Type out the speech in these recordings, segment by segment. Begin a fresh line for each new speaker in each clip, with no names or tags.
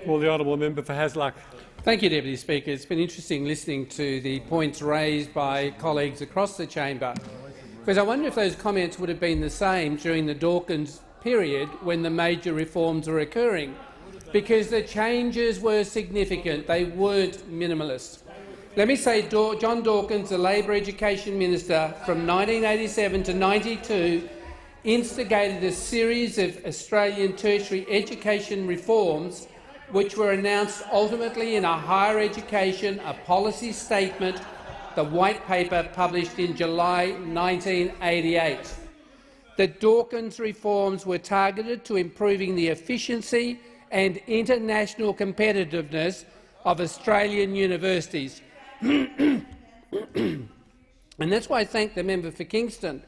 Call the honourable member for Hasluck.
Thank you, Deputy Speaker. It's been interesting listening to the points raised by colleagues across the chamber, because I wonder if those comments would have been the same during the Dawkins period when the major reforms were occurring, because the changes were significant. They weren't minimalist. Let me say John Dawkins, the Labor Education Minister from 1987 to 92, instigated a series of Australian tertiary education reforms which were announced ultimately in a higher education, a policy statement, the White Paper published in July 1988. The Dawkins reforms were targeted to improving the efficiency and international competitiveness of Australian universities. And that's why I thank the member for Kingston,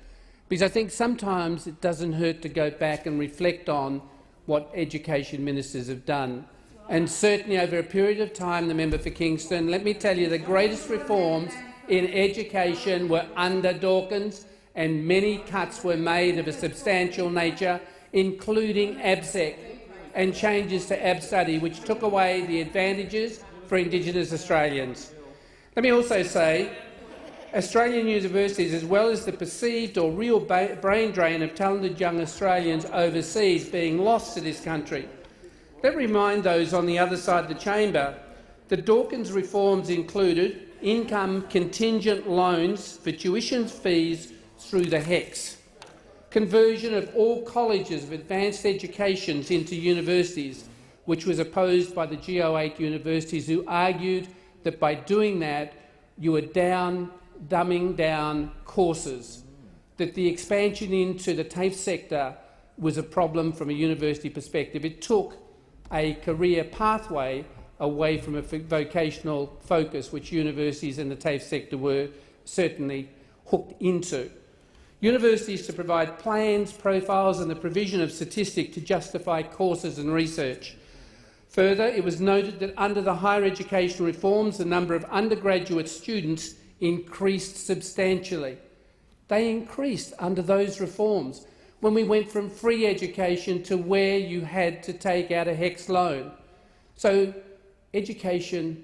because I think sometimes it doesn't hurt to go back and reflect on what education ministers have done. And certainly over a period of time, the member for Kingston, let me tell you, the greatest reforms in education were under Dawkins, and many cuts were made of a substantial nature, including ABSEC and changes to ABStudy, which took away the advantages for Indigenous Australians. Let me also say Australian universities, as well as the perceived or real brain drain of talented young Australians overseas being lost to this country. Let me remind those on the other side of the chamber that Dawkins reforms included income contingent loans for tuition fees through the HECS, conversion of all colleges of advanced educations into universities, which was opposed by the G08 universities, who argued that by doing that you were dumbing down courses, that the expansion into the TAFE sector was a problem from a university perspective. It took a career pathway away from a vocational focus, which universities in the TAFE sector were certainly hooked into. Universities to provide plans, profiles and the provision of statistics to justify courses and research. Further, it was noted that under the higher education reforms, the number of undergraduate students increased substantially. They increased under those reforms when we went from free education to where you had to take out a HECS loan. So education,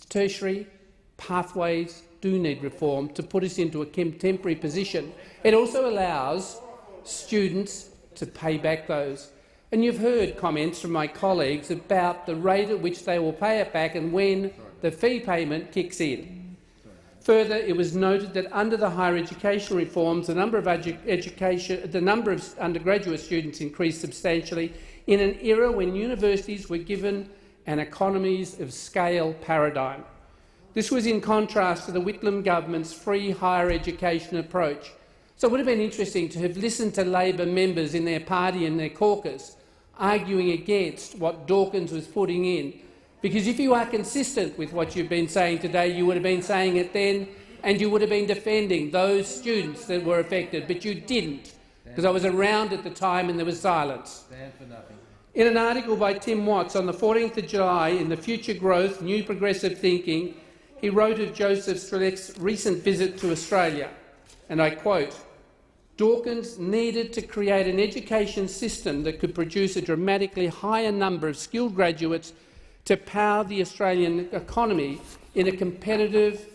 tertiary pathways do need reform to put us into a contemporary position. It also allows students to pay back those. And you've heard comments from my colleagues about the rate at which they will pay it back and when the fee payment kicks in. Further, it was noted that under the higher education reforms, the number of undergraduate students increased substantially in an era when universities were given an economies of scale paradigm. This was in contrast to the Whitlam government's free higher education approach. So it would have been interesting to have listened to Labor members in their party and their caucus arguing against what Dawkins was putting in, because if you are consistent with what you've been saying today, you would have been saying it then, and you would have been defending those students that were affected, but you didn't, because I was around at the time and there was silence. In an article by Tim Watts on the 14th of July in the Future Growth, New Progressive Thinking, he wrote of Joseph Strzelec's recent visit to Australia, and I quote, "Dawkins needed to create an education system that could produce a dramatically higher number of skilled graduates to power the Australian economy in a competitive,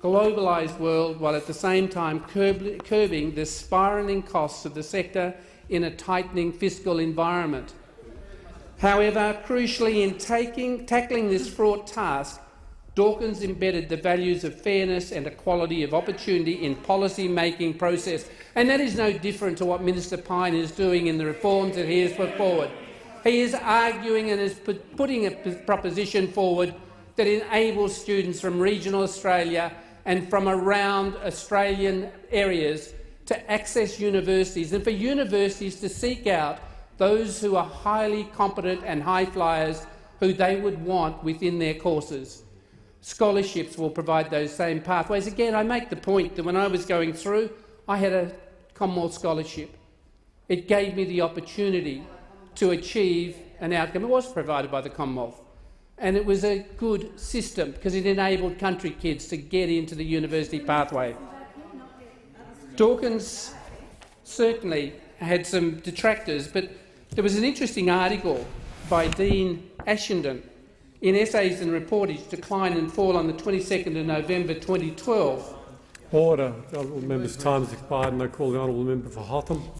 globalised world, while at the same time curbing the spiralling costs of the sector in a tightening fiscal environment." However, crucially, in tackling this fraught task, Dawkins embedded the values of fairness and equality of opportunity in policy-making process, and that is no different to what Minister Pyne is doing in the reforms that he has put forward. He is arguing and is putting a proposition forward that enables students from regional Australia and from around Australian areas to access universities, and for universities to seek out those who are highly competent and high flyers who they would want within their courses. Scholarships will provide those same pathways. Again, I make the point that when I was going through, I had a Commonwealth scholarship. It gave me the opportunity to achieve an outcome. It was provided by the Commonwealth, and it was a good system because it enabled country kids to get into the university pathway. Dawkins certainly had some detractors, but there was an interesting article by Dean Ashenden in Essays and Reportage Decline and Fall on the 22nd of November 2012.
Order. The honourable member's time has expired and I call the honourable member for Hotham.